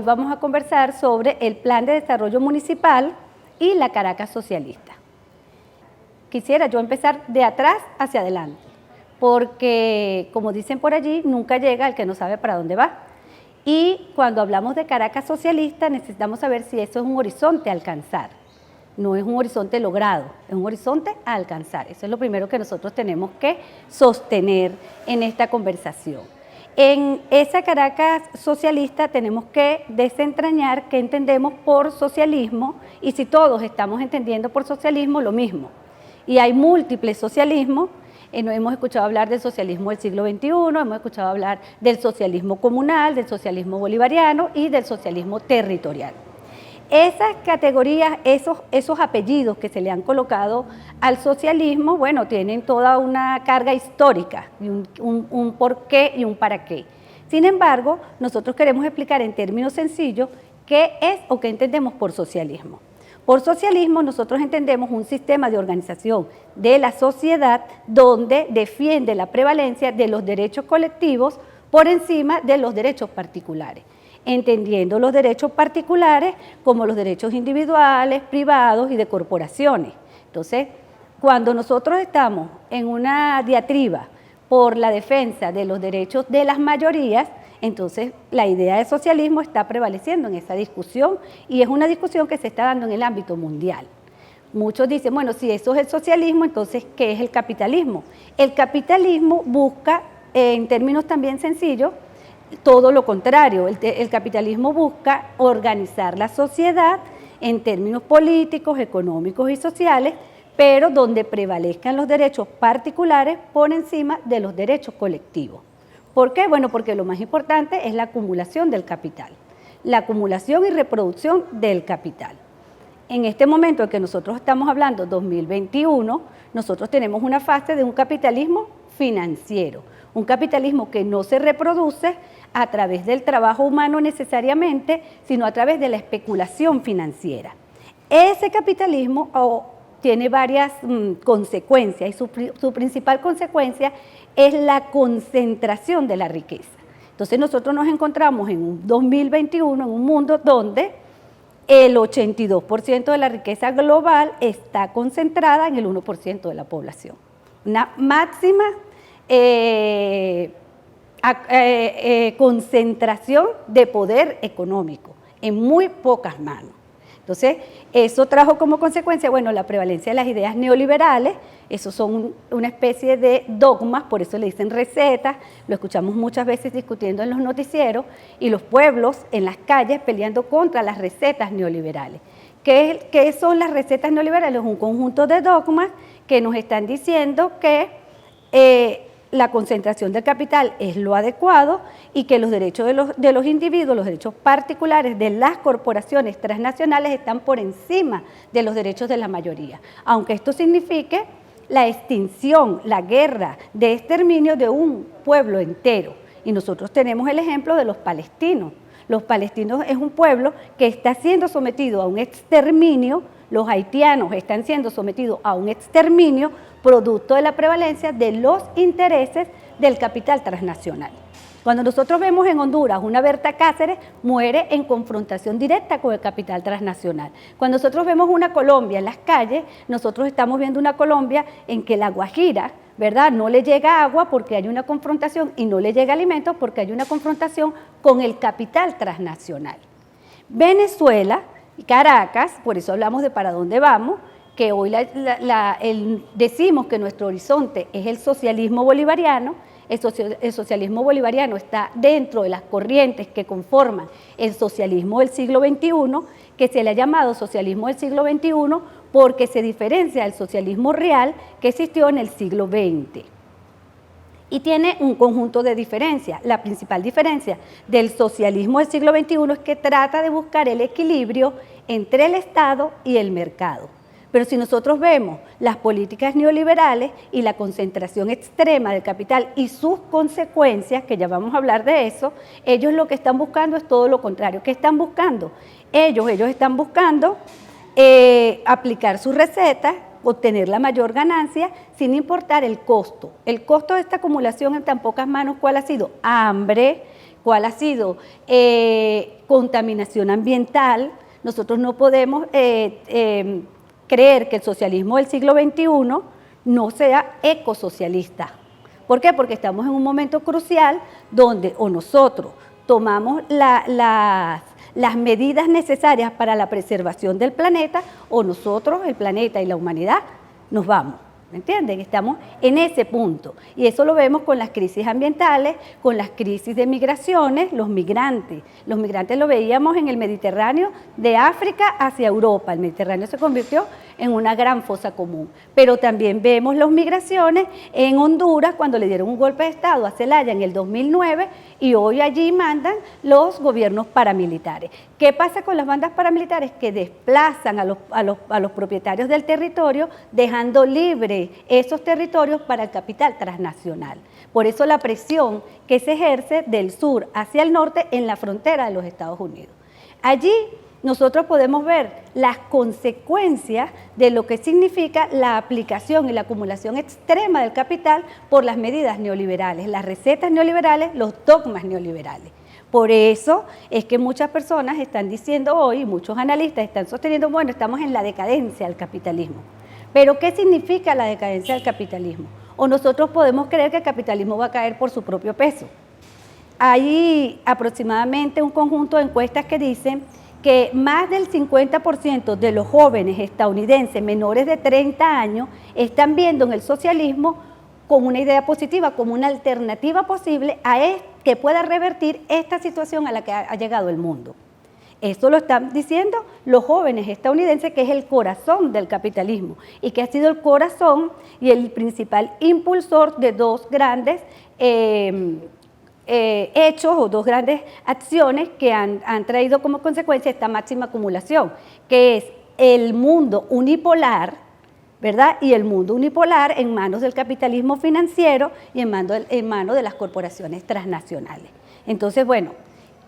vamos a conversar sobre el Plan de Desarrollo Municipal y la Caracas Socialista. Quisiera yo empezar de atrás hacia adelante, porque, como dicen por allí, nunca llega el que no sabe para dónde va. Y cuando hablamos de Caracas Socialista, necesitamos saber si eso es un horizonte a alcanzar. No es un horizonte logrado, es un horizonte a alcanzar. Eso es lo primero que nosotros tenemos que sostener en esta conversación. En esa Caracas socialista tenemos que desentrañar qué entendemos por socialismo y si todos estamos entendiendo por socialismo lo mismo. Y hay múltiples socialismos. Hemos escuchado hablar del socialismo del siglo XXI, hemos escuchado hablar del socialismo comunal, del socialismo bolivariano y del socialismo territorial. Esas categorías, esos apellidos que se le han colocado al socialismo, bueno, tienen toda una carga histórica, y un por qué y un para qué. Sin embargo, nosotros queremos explicar en términos sencillos qué es o qué entendemos por socialismo. Por socialismo nosotros entendemos un sistema de organización de la sociedad donde defiende la prevalencia de los derechos colectivos por encima de los derechos particulares, entendiendo los derechos particulares como los derechos individuales, privados y de corporaciones. Entonces, cuando nosotros estamos en una diatriba por la defensa de los derechos de las mayorías, entonces la idea de socialismo está prevaleciendo en esa discusión y es una discusión que se está dando en el ámbito mundial. Muchos dicen, bueno, si eso es el socialismo, entonces, ¿qué es el capitalismo? El capitalismo busca, en términos también sencillos, todo lo contrario. El capitalismo busca organizar la sociedad en términos políticos, económicos y sociales, pero donde prevalezcan los derechos particulares por encima de los derechos colectivos. ¿Por qué? Bueno, porque lo más importante es la acumulación del capital, la acumulación y reproducción del capital. En este momento en que nosotros estamos hablando, 2021, nosotros tenemos una fase de un capitalismo financiero, un capitalismo que no se reproduce a través del trabajo humano necesariamente, sino a través de la especulación financiera. Ese capitalismo tiene varias consecuencias y su principal consecuencia es la concentración de la riqueza. Entonces nosotros nos encontramos en un 2021, en un mundo donde el 82% de la riqueza global está concentrada en el 1% de la población. Una máxima concentración de poder económico en muy pocas manos. Entonces, eso trajo como consecuencia, bueno, la prevalencia de las ideas neoliberales. Esos son una especie de dogmas, por eso le dicen recetas, lo escuchamos muchas veces discutiendo en los noticieros, y los pueblos en las calles peleando contra las recetas neoliberales. ¿Qué son las recetas neoliberales? Un conjunto de dogmas que nos están diciendo que la concentración del capital es lo adecuado y que los derechos de los individuos, los derechos particulares de las corporaciones transnacionales están por encima de los derechos de la mayoría, aunque esto signifique la extinción, la guerra de exterminio de un pueblo entero. Y nosotros tenemos el ejemplo de los palestinos. Los palestinos es un pueblo que está siendo sometido a un exterminio, los haitianos están siendo sometidos a un exterminio producto de la prevalencia de los intereses del capital transnacional. Cuando nosotros vemos en Honduras una Berta Cáceres, muere en confrontación directa con el capital transnacional. Cuando nosotros vemos una Colombia en las calles, nosotros estamos viendo una Colombia en que la Guajira, ¿verdad?, no le llega agua porque hay una confrontación y no le llega alimentos porque hay una confrontación con el capital transnacional. Venezuela y Caracas, por eso hablamos de para dónde vamos, que hoy decimos que nuestro horizonte es el socialismo bolivariano. El socialismo bolivariano está dentro de las corrientes que conforman el socialismo del siglo XXI, que se le ha llamado socialismo del siglo XXI porque se diferencia del socialismo real que existió en el siglo XX. Y tiene un conjunto de diferencias. La principal diferencia del socialismo del siglo XXI es que trata de buscar el equilibrio entre el Estado y el mercado. Pero si nosotros vemos las políticas neoliberales y la concentración extrema del capital y sus consecuencias, que ya vamos a hablar de eso, ellos lo que están buscando es todo lo contrario. ¿Qué están buscando? Ellos están buscando aplicar sus recetas, obtener la mayor ganancia sin importar el costo. El costo de esta acumulación en tan pocas manos, ¿cuál ha sido? Hambre, cuál ha sido contaminación ambiental. Nosotros no podemos creer que el socialismo del siglo XXI no sea ecosocialista. ¿Por qué? Porque estamos en un momento crucial donde o nosotros tomamos las medidas necesarias para la preservación del planeta, o nosotros, el planeta y la humanidad, nos vamos. ¿Me entienden? Estamos en ese punto. Y eso lo vemos con las crisis ambientales, con las crisis de migraciones, los migrantes. Los migrantes lo veíamos en el Mediterráneo, de África hacia Europa. El Mediterráneo se convirtió en una gran fosa común. Pero también vemos las migraciones en Honduras, cuando le dieron un golpe de Estado a Zelaya en el 2009, y hoy allí mandan los gobiernos paramilitares. ¿Qué pasa con las bandas paramilitares? Que desplazan a los propietarios del territorio, dejando libre esos territorios para el capital transnacional. Por eso la presión que se ejerce del sur hacia el norte en la frontera de los Estados Unidos. Allí nosotros podemos ver las consecuencias de lo que significa la aplicación y la acumulación extrema del capital por las medidas neoliberales, las recetas neoliberales, los dogmas neoliberales. Por eso es que muchas personas están diciendo hoy, muchos analistas están sosteniendo, bueno, estamos en la decadencia del capitalismo. Pero ¿qué significa la decadencia del capitalismo? O nosotros podemos creer que el capitalismo va a caer por su propio peso. Hay aproximadamente un conjunto de encuestas que dicen que más del 50% de los jóvenes estadounidenses menores de 30 años están viendo en el socialismo como una idea positiva, como una alternativa posible que pueda revertir esta situación a la que ha llegado el mundo. Eso lo están diciendo los jóvenes estadounidenses, que es el corazón del capitalismo y que ha sido el corazón y el principal impulsor de dos grandes hechos o dos grandes acciones que han traído como consecuencia esta máxima acumulación, que es el mundo unipolar, ¿verdad? Y el mundo unipolar en manos del capitalismo financiero y en manos de las corporaciones transnacionales. Entonces, bueno,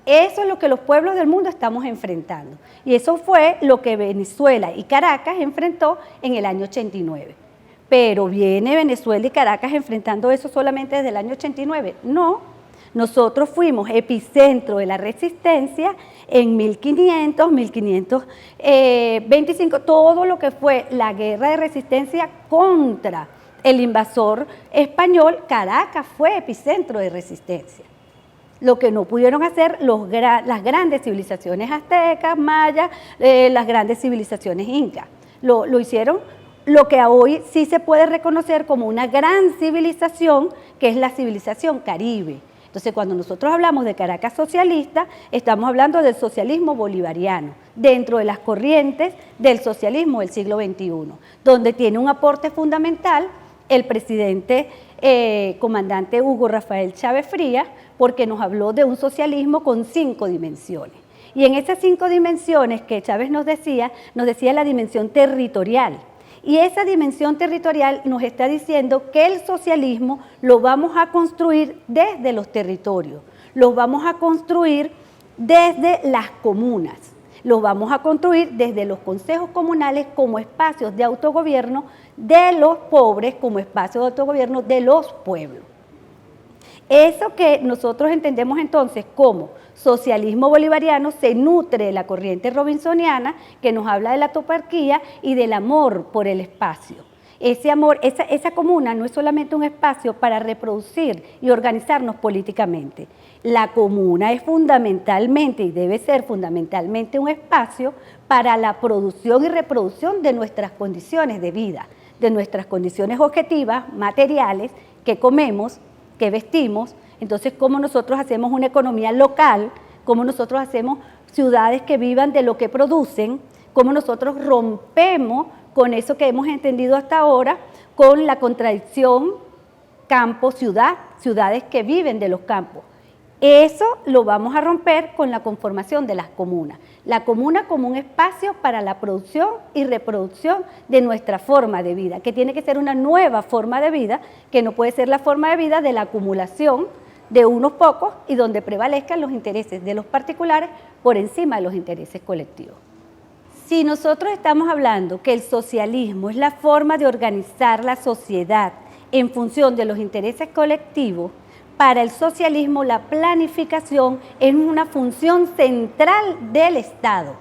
eso es lo que los pueblos del mundo estamos enfrentando. Y eso fue lo que Venezuela y Caracas enfrentó en el año 89. Pero ¿viene Venezuela y Caracas enfrentando eso solamente desde el año 89? No. Nosotros fuimos epicentro de la resistencia en 1500, 1525, todo lo que fue la guerra de resistencia contra el invasor español. Caracas fue epicentro de resistencia. Lo que no pudieron hacer las grandes civilizaciones aztecas, mayas, las grandes civilizaciones incas. Lo hicieron lo que hoy sí se puede reconocer como una gran civilización, que es la civilización caribe. Entonces, cuando nosotros hablamos de Caracas socialista, estamos hablando del socialismo bolivariano, dentro de las corrientes del socialismo del siglo XXI, donde tiene un aporte fundamental el presidente comandante Hugo Rafael Chávez Frías, porque nos habló de un socialismo con 5 dimensiones. Y en esas 5 dimensiones que Chávez nos decía la dimensión territorial. Y esa dimensión territorial nos está diciendo que el socialismo lo vamos a construir desde los territorios, lo vamos a construir desde las comunas, lo vamos a construir desde los consejos comunales como espacios de autogobierno de los pobres, como espacios de autogobierno de los pueblos. Eso que nosotros entendemos entonces como socialismo bolivariano se nutre de la corriente robinsoniana, que nos habla de la toparquía y del amor por el espacio. Ese amor, esa comuna no es solamente un espacio para reproducir y organizarnos políticamente. La comuna es fundamentalmente y debe ser fundamentalmente un espacio para la producción y reproducción de nuestras condiciones de vida, de nuestras condiciones objetivas, materiales, que comemos, que vestimos. Entonces, cómo nosotros hacemos una economía local, cómo nosotros hacemos ciudades que vivan de lo que producen, cómo nosotros rompemos con eso que hemos entendido hasta ahora, con la contradicción campo-ciudad, ciudades que viven de los campos. Eso lo vamos a romper con la conformación de las comunas. La comuna como un espacio para la producción y reproducción de nuestra forma de vida, que tiene que ser una nueva forma de vida, que no puede ser la forma de vida de la acumulación de unos pocos y donde prevalezcan los intereses de los particulares por encima de los intereses colectivos. Si nosotros estamos hablando que el socialismo es la forma de organizar la sociedad en función de los intereses colectivos, para el socialismo la planificación es una función central del Estado.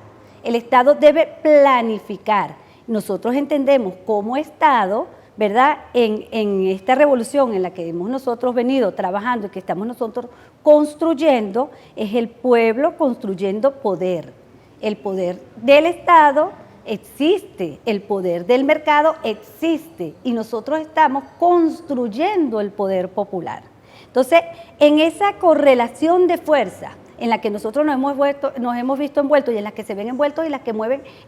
El Estado debe planificar. Nosotros entendemos como Estado, ¿verdad? En esta revolución en la que hemos nosotros venido trabajando y que estamos nosotros construyendo, es el pueblo construyendo poder. El poder del Estado existe, el poder del mercado existe y nosotros estamos construyendo el poder popular. Entonces, en esa correlación de fuerza en la que nosotros nos hemos visto envueltos y en las que se ven envueltos y en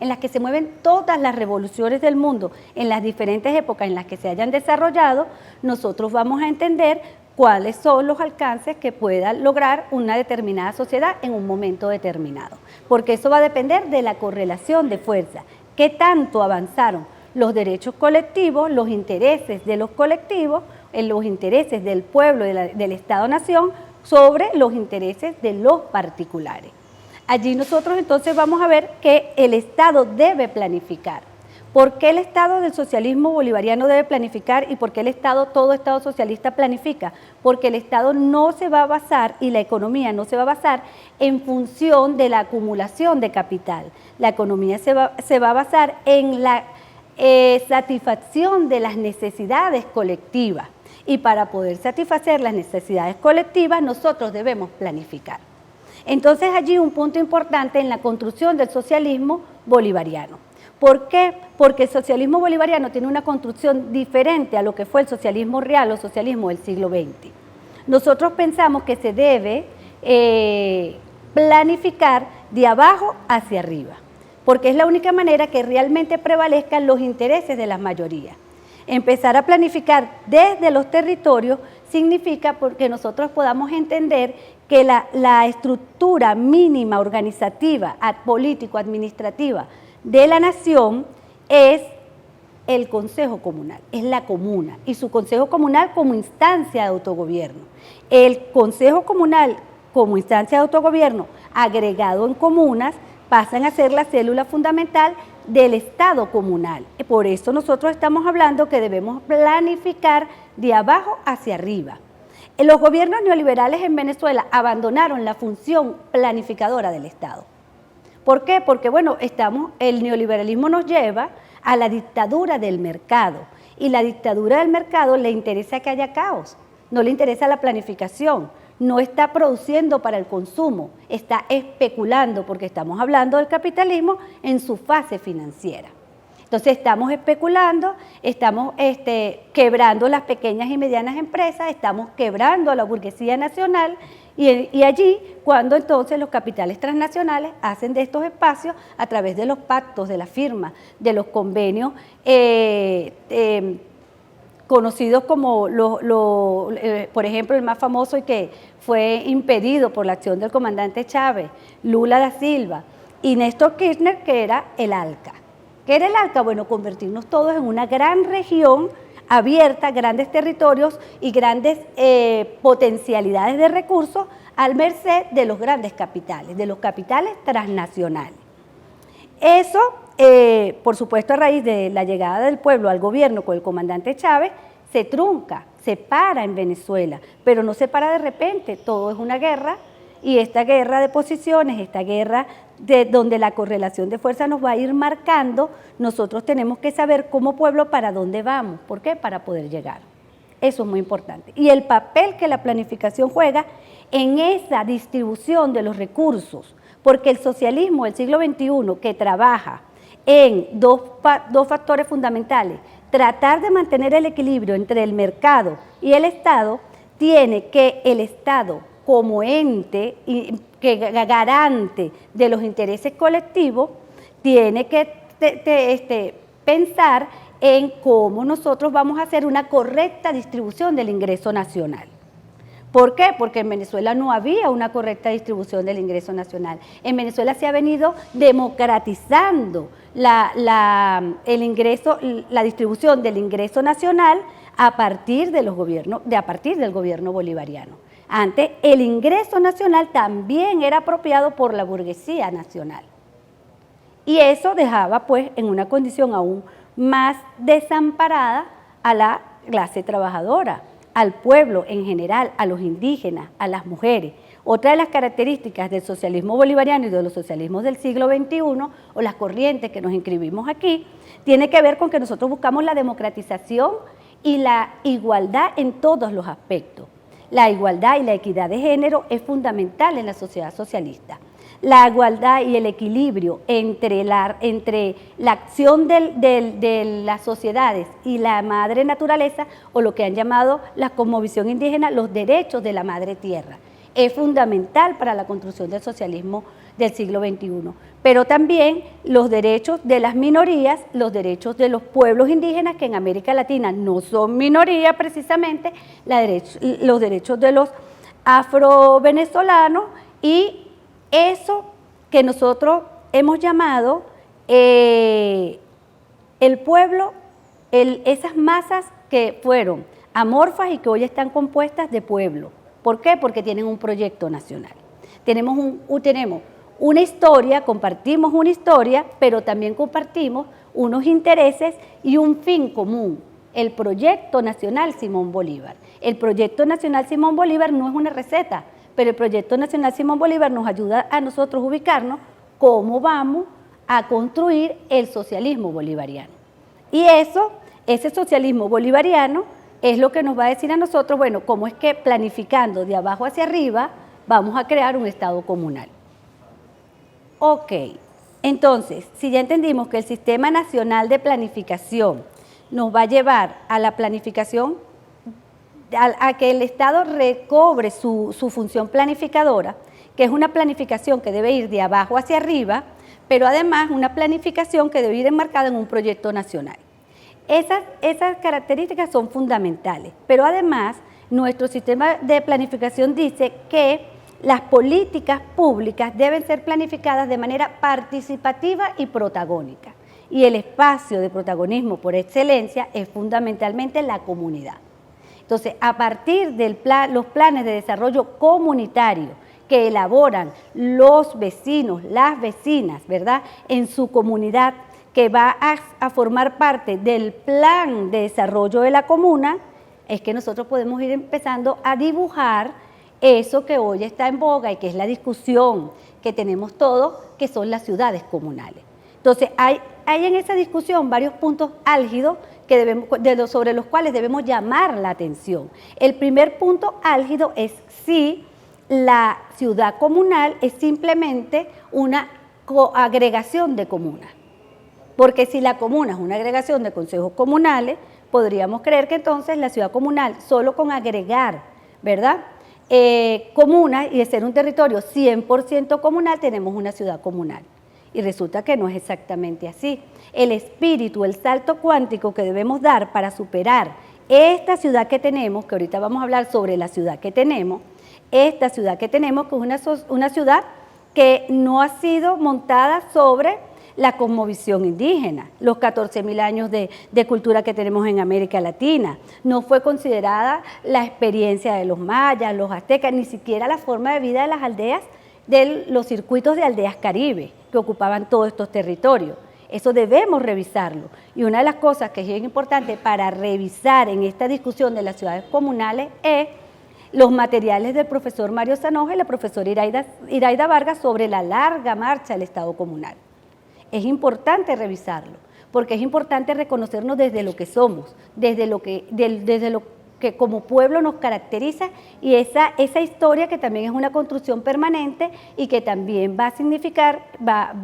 las que se mueven todas las revoluciones del mundo, en las diferentes épocas en las que se hayan desarrollado, nosotros vamos a entender cuáles son los alcances que pueda lograr una determinada sociedad en un momento determinado. Porque eso va a depender de la correlación de fuerza. ¿Qué tanto avanzaron los derechos colectivos, los intereses de los colectivos, los intereses del pueblo, del Estado-Nación, sobre los intereses de los particulares? Allí nosotros entonces vamos a ver que el Estado debe planificar. ¿Por qué el Estado del socialismo bolivariano debe planificar y por qué todo Estado socialista planifica? Porque el Estado no se va a basar y la economía no se va a basar en función de la acumulación de capital. La economía se va a basar en la satisfacción de las necesidades colectivas. Y para poder satisfacer las necesidades colectivas, nosotros debemos planificar. Entonces, allí un punto importante en la construcción del socialismo bolivariano. ¿Por qué? Porque el socialismo bolivariano tiene una construcción diferente a lo que fue el socialismo real o socialismo del siglo XX. Nosotros pensamos que se debe planificar de abajo hacia arriba, porque es la única manera que realmente prevalezcan los intereses de las mayorías. Empezar a planificar desde los territorios significa porque nosotros podamos entender que la estructura mínima organizativa, político-administrativa de la nación es el Consejo Comunal, es la comuna y su Consejo Comunal como instancia de autogobierno. El Consejo Comunal como instancia de autogobierno agregado en comunas pasan a ser la célula fundamental del Estado comunal. Por eso nosotros estamos hablando que debemos planificar de abajo hacia arriba. Los gobiernos neoliberales en Venezuela abandonaron la función planificadora del Estado. ¿Por qué? Porque, bueno, el neoliberalismo nos lleva a la dictadura del mercado y la dictadura del mercado le interesa que haya caos, no le interesa la planificación. No está produciendo para el consumo, está especulando, porque estamos hablando del capitalismo en su fase financiera. Entonces estamos especulando, estamos quebrando las pequeñas y medianas empresas, estamos quebrando a la burguesía nacional y allí cuando entonces los capitales transnacionales hacen de estos espacios a través de los pactos, de la firma, de los convenios conocidos como, por ejemplo, el más famoso y que fue impedido por la acción del comandante Chávez, Lula da Silva, y Néstor Kirchner, que era el ALCA. ¿Qué era el ALCA? Bueno, convertirnos todos en una gran región abierta, grandes territorios y grandes potencialidades de recursos al merced de los grandes capitales, de los capitales transnacionales. Eso, por supuesto, a raíz de la llegada del pueblo al gobierno con el comandante Chávez, se trunca, se para en Venezuela, pero no se para de repente, todo es una guerra, y esta guerra de posiciones, esta guerra donde la correlación de fuerza nos va a ir marcando, nosotros tenemos que saber como pueblo para dónde vamos. ¿Por qué? Para poder llegar. Eso es muy importante. Y el papel que la planificación juega en esa distribución de los recursos, porque el socialismo del siglo XXI que trabaja en dos factores fundamentales, tratar de mantener el equilibrio entre el mercado y el Estado, tiene que el Estado como ente que garante de los intereses colectivos, tiene que pensar en cómo nosotros vamos a hacer una correcta distribución del ingreso nacional. ¿Por qué? Porque en Venezuela no había una correcta distribución del ingreso nacional. En Venezuela se ha venido democratizando la distribución del ingreso nacional a partir del gobierno bolivariano. Antes, el ingreso nacional también era apropiado por la burguesía nacional. Y eso dejaba, pues, en una condición aún más desamparada a la clase trabajadora, al pueblo en general, a los indígenas, a las mujeres. Otra de las características del socialismo bolivariano y de los socialismos del siglo XXI, o las corrientes que nos inscribimos aquí, tiene que ver con que nosotros buscamos la democratización y la igualdad en todos los aspectos. La igualdad y la equidad de género es fundamental en la sociedad socialista. La igualdad y el equilibrio entre la acción de las sociedades y la madre naturaleza, o lo que han llamado la cosmovisión indígena, los derechos de la madre tierra, es fundamental para la construcción del socialismo del siglo XXI. Pero también los derechos de las minorías, los derechos de los pueblos indígenas, que en América Latina no son minoría precisamente, los derechos de los afro-venezolanos, y eso que nosotros hemos llamado el pueblo, esas masas que fueron amorfas y que hoy están compuestas de pueblo. ¿Por qué? Porque tienen un proyecto nacional. Tenemos una historia, compartimos una historia, pero también compartimos unos intereses y un fin común: el Proyecto Nacional Simón Bolívar. El Proyecto Nacional Simón Bolívar no es una receta, pero el Proyecto Nacional Simón Bolívar nos ayuda a nosotros ubicarnos cómo vamos a construir el socialismo bolivariano. Y ese socialismo bolivariano es lo que nos va a decir a nosotros, bueno, cómo es que planificando de abajo hacia arriba vamos a crear un Estado comunal. Ok, entonces, si ya entendimos que el Sistema Nacional de Planificación nos va a llevar a la planificación, a que el Estado recobre su función planificadora, que es una planificación que debe ir de abajo hacia arriba, pero además una planificación que debe ir enmarcada en un proyecto nacional. Esas características son fundamentales, pero además nuestro sistema de planificación dice que las políticas públicas deben ser planificadas de manera participativa y protagónica, y el espacio de protagonismo por excelencia es fundamentalmente la comunidad. Entonces, a partir de los planes de desarrollo comunitario que elaboran los vecinos, las vecinas, ¿verdad?, en su comunidad, que va a formar parte del plan de desarrollo de la comuna, es que nosotros podemos ir empezando a dibujar eso que hoy está en boga y que es la discusión que tenemos todos, que son las ciudades comunales. Entonces, hay en esa discusión varios puntos álgidos sobre los cuales debemos llamar la atención. El primer punto álgido es si la ciudad comunal es simplemente una coagregación de comunas. Porque si la comuna es una agregación de consejos comunales, podríamos creer que entonces la ciudad comunal, solo con agregar, ¿verdad?, comunas y de ser un territorio 100% comunal, tenemos una ciudad comunal. Y resulta que no es exactamente así. El espíritu, el salto cuántico que debemos dar para superar esta ciudad que tenemos, que ahorita vamos a hablar sobre la ciudad que tenemos, esta ciudad que tenemos, que es una ciudad que no ha sido montada sobre la cosmovisión indígena, los 14.000 años de cultura que tenemos en América Latina. No fue considerada la experiencia de los mayas, los aztecas, ni siquiera la forma de vida de las aldeas, de los circuitos de aldeas caribe que ocupaban todos estos territorios. Eso debemos revisarlo. Y una de las cosas que es bien importante para revisar en esta discusión de las ciudades comunales es los materiales del profesor Mario Zanoja y la profesora Iraida Vargas sobre la larga marcha del Estado comunal. Es importante revisarlo, porque es importante reconocernos desde lo que somos, desde lo que como pueblo nos caracteriza, y esa historia que también es una construcción permanente y que también va a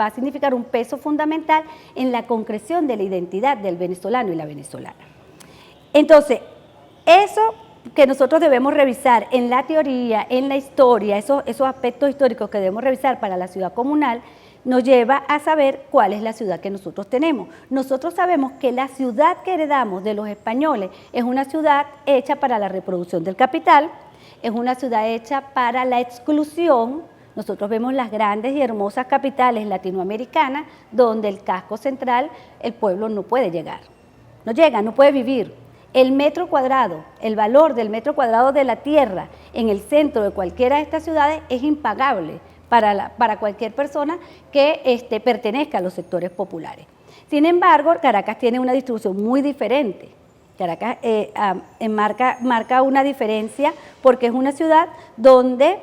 significar un peso fundamental en la concreción de la identidad del venezolano y la venezolana. Entonces, eso que nosotros debemos revisar en la teoría, en la historia, esos aspectos históricos que debemos revisar para la ciudad comunal, nos lleva a saber cuál es la ciudad que nosotros tenemos. Nosotros sabemos que la ciudad que heredamos de los españoles es una ciudad hecha para la reproducción del capital, es una ciudad hecha para la exclusión. Nosotros vemos las grandes y hermosas capitales latinoamericanas donde el casco central, el pueblo no puede llegar, no llega, no puede vivir. El metro cuadrado, el valor del metro cuadrado de la tierra en el centro de cualquiera de estas ciudades es impagable para cualquier persona que pertenezca a los sectores populares. Sin embargo, Caracas tiene una distribución muy diferente Caracas marca una diferencia porque es una ciudad donde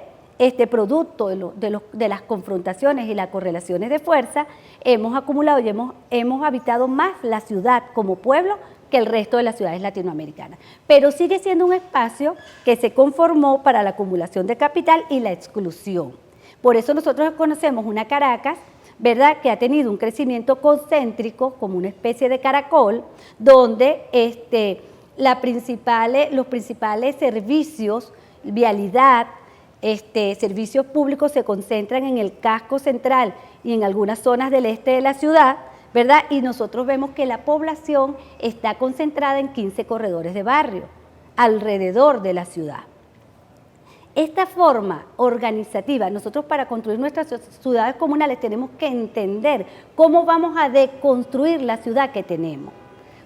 producto de las confrontaciones y las correlaciones de fuerza, hemos acumulado y hemos habitado más la ciudad como pueblo que el resto de las ciudades latinoamericanas. Pero sigue siendo un espacio que se conformó para la acumulación de capital y la exclusión. Por eso nosotros conocemos una Caracas, ¿verdad?, que ha tenido un crecimiento concéntrico, como una especie de caracol, donde los principales servicios, vialidad, servicios públicos se concentran en el casco central y en algunas zonas del este de la ciudad, ¿verdad? Y nosotros vemos que la población está concentrada en 15 corredores de barrio, alrededor de la ciudad. Esta forma organizativa, nosotros para construir nuestras ciudades comunales tenemos que entender cómo vamos a deconstruir la ciudad que tenemos,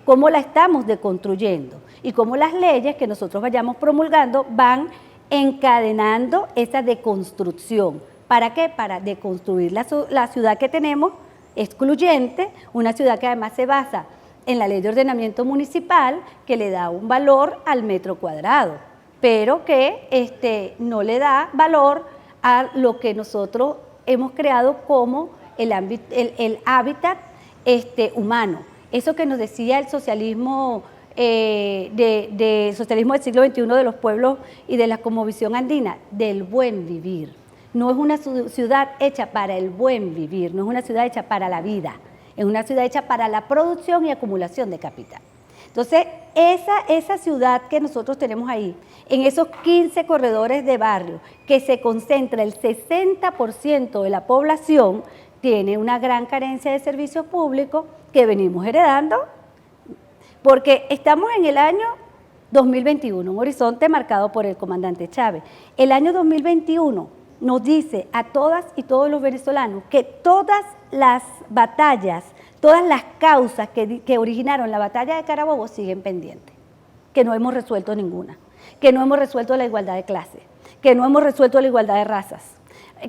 cómo la estamos deconstruyendo y cómo las leyes que nosotros vayamos promulgando van encadenando esa deconstrucción. ¿Para qué? Para deconstruir la ciudad que tenemos, excluyente, una ciudad que además se basa en la ley de ordenamiento municipal, que le da un valor al metro cuadrado, pero que no le da valor a lo que nosotros hemos creado como el hábitat humano. Eso que nos decía el socialismo socialismo del siglo XXI de los pueblos y de la cosmovisión andina, del buen vivir. No es una ciudad hecha para el buen vivir, no es una ciudad hecha para la vida, es una ciudad hecha para la producción y acumulación de capital. Entonces, esa ciudad que nosotros tenemos ahí, en esos 15 corredores de barrio, que se concentra el 60% de la población, tiene una gran carencia de servicios públicos que venimos heredando, porque estamos en el año 2021, un horizonte marcado por el comandante Chávez. El año 2021 nos dice a todas y todos los venezolanos que todas las batallas, todas las causas que originaron la batalla de Carabobo siguen pendientes, que no hemos resuelto ninguna, que no hemos resuelto la igualdad de clases, que no hemos resuelto la igualdad de razas,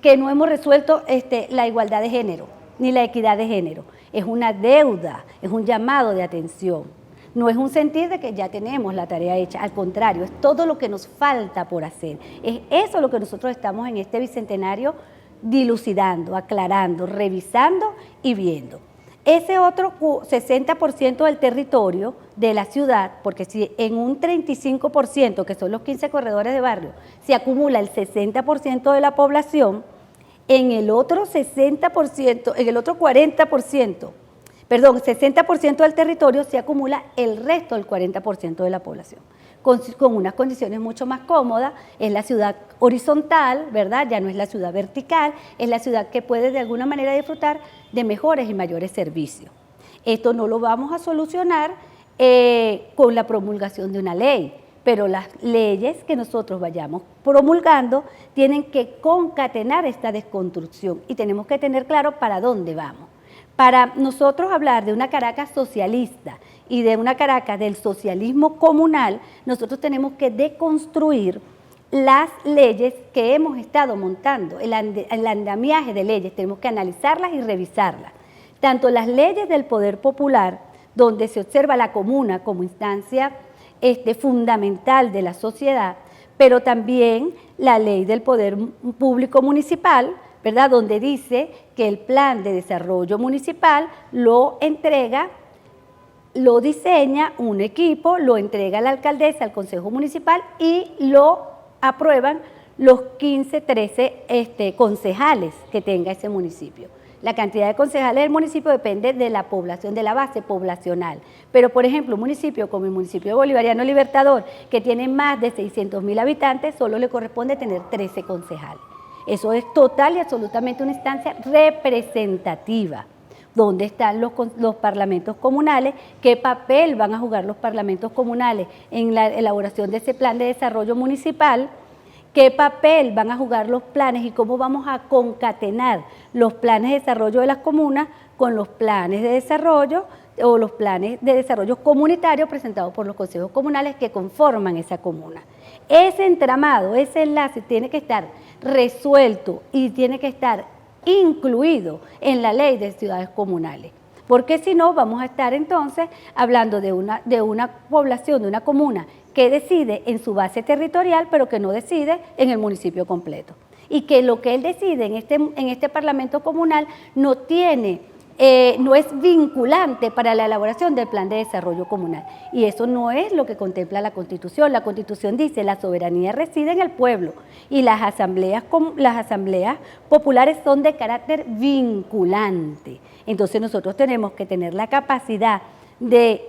que no hemos resuelto la igualdad de género, ni la equidad de género. Es una deuda, es un llamado de atención. No es un sentir de que ya tenemos la tarea hecha, al contrario, es todo lo que nos falta por hacer. Es eso lo que nosotros estamos en este bicentenario dilucidando, aclarando, revisando y viendo. Ese otro 60% del territorio de la ciudad, porque si en un 35%, que son los 15 corredores de barrio, se acumula el 60% de la población, en el otro 60%, en el otro 40%, perdón, 60% del territorio se acumula el resto del 40% de la población, con unas condiciones mucho más cómodas. Es la ciudad horizontal, ¿verdad? Ya no es la ciudad vertical, es la ciudad que puede de alguna manera disfrutar de mejores y mayores servicios. Esto no lo vamos a solucionar con la promulgación de una ley, pero las leyes que nosotros vayamos promulgando tienen que concatenar esta desconstrucción y tenemos que tener claro para dónde vamos. Para nosotros hablar de una Caracas socialista y de una Caracas del socialismo comunal, nosotros tenemos que deconstruir las leyes que hemos estado montando, el andamiaje de leyes, tenemos que analizarlas y revisarlas. Tanto las leyes del poder popular, donde se observa la comuna como instancia fundamental de la sociedad, pero también la ley del poder público municipal, ¿verdad?, donde dice que el plan de desarrollo municipal lo entrega, lo diseña un equipo, lo entrega la alcaldesa al consejo municipal y lo aprueban los 15, 13 concejales que tenga ese municipio. La cantidad de concejales del municipio depende de la población, de la base poblacional. Pero, por ejemplo, un municipio como el municipio Bolivariano Libertador, que tiene más de 600.000 habitantes, solo le corresponde tener 13 concejales. Eso es total y absolutamente una instancia representativa. ¿Dónde están los parlamentos comunales? ¿Qué papel van a jugar los parlamentos comunales en la elaboración de ese plan de desarrollo municipal? ¿Qué papel van a jugar los planes y cómo vamos a concatenar los planes de desarrollo de las comunas con los planes de desarrollo o los planes de desarrollo comunitario presentados por los consejos comunales que conforman esa comuna? Ese entramado, ese enlace tiene que estar resuelto y tiene que estar incluido en la ley de ciudades comunales, porque si no vamos a estar entonces hablando de una población, de una comuna que decide en su base territorial, pero que no decide en el municipio completo. Y que lo que él decide en este Parlamento comunal no es vinculante para la elaboración del plan de desarrollo comunal. Y eso no es lo que contempla la Constitución. La Constitución dice la soberanía reside en el pueblo y las asambleas populares son de carácter vinculante. Entonces nosotros tenemos que tener la capacidad de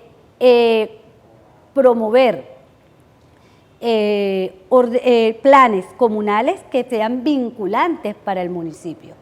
promover planes comunales que sean vinculantes para el municipio,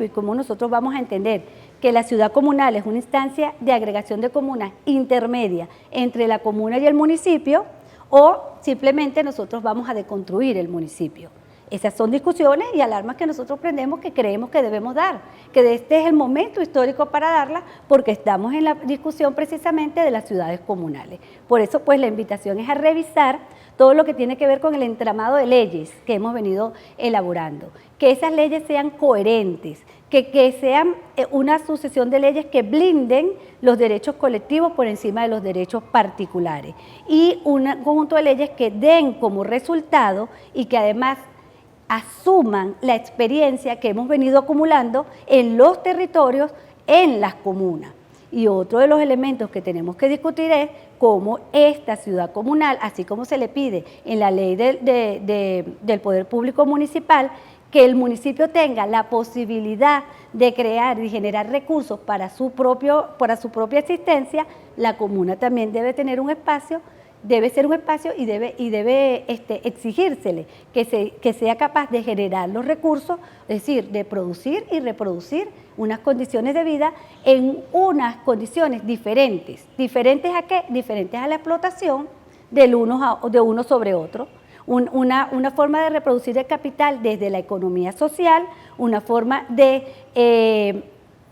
y como nosotros vamos a entender que la ciudad comunal es una instancia de agregación de comunas intermedia entre la comuna y el municipio, o simplemente nosotros vamos a deconstruir el municipio. Esas son discusiones y alarmas que nosotros prendemos, que creemos que debemos dar, que este es el momento histórico para darlas, porque estamos en la discusión precisamente de las ciudades comunales. Por eso, pues, la invitación es a revisar todo lo que tiene que ver con el entramado de leyes que hemos venido elaborando, que esas leyes sean coherentes, que sean una sucesión de leyes que blinden los derechos colectivos por encima de los derechos particulares, y un conjunto de leyes que den como resultado y que además asuman la experiencia que hemos venido acumulando en los territorios, en las comunas. Y otro de los elementos que tenemos que discutir es cómo esta ciudad comunal, así como se le pide en la ley del Poder Público Municipal, que el municipio tenga la posibilidad de crear y generar recursos para su propia existencia, la comuna también debe tener un espacio, debe ser un espacio y debe exigírsele que sea capaz de generar los recursos, es decir, de producir y reproducir unas condiciones de vida en unas condiciones diferentes. ¿Diferentes a qué? Diferentes a la explotación de uno sobre otro. Una forma de reproducir el capital desde la economía social, una forma de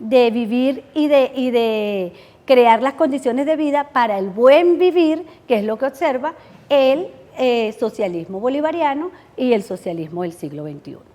vivir y de crear las condiciones de vida para el buen vivir, que es lo que observa el socialismo bolivariano y el socialismo del siglo XXI.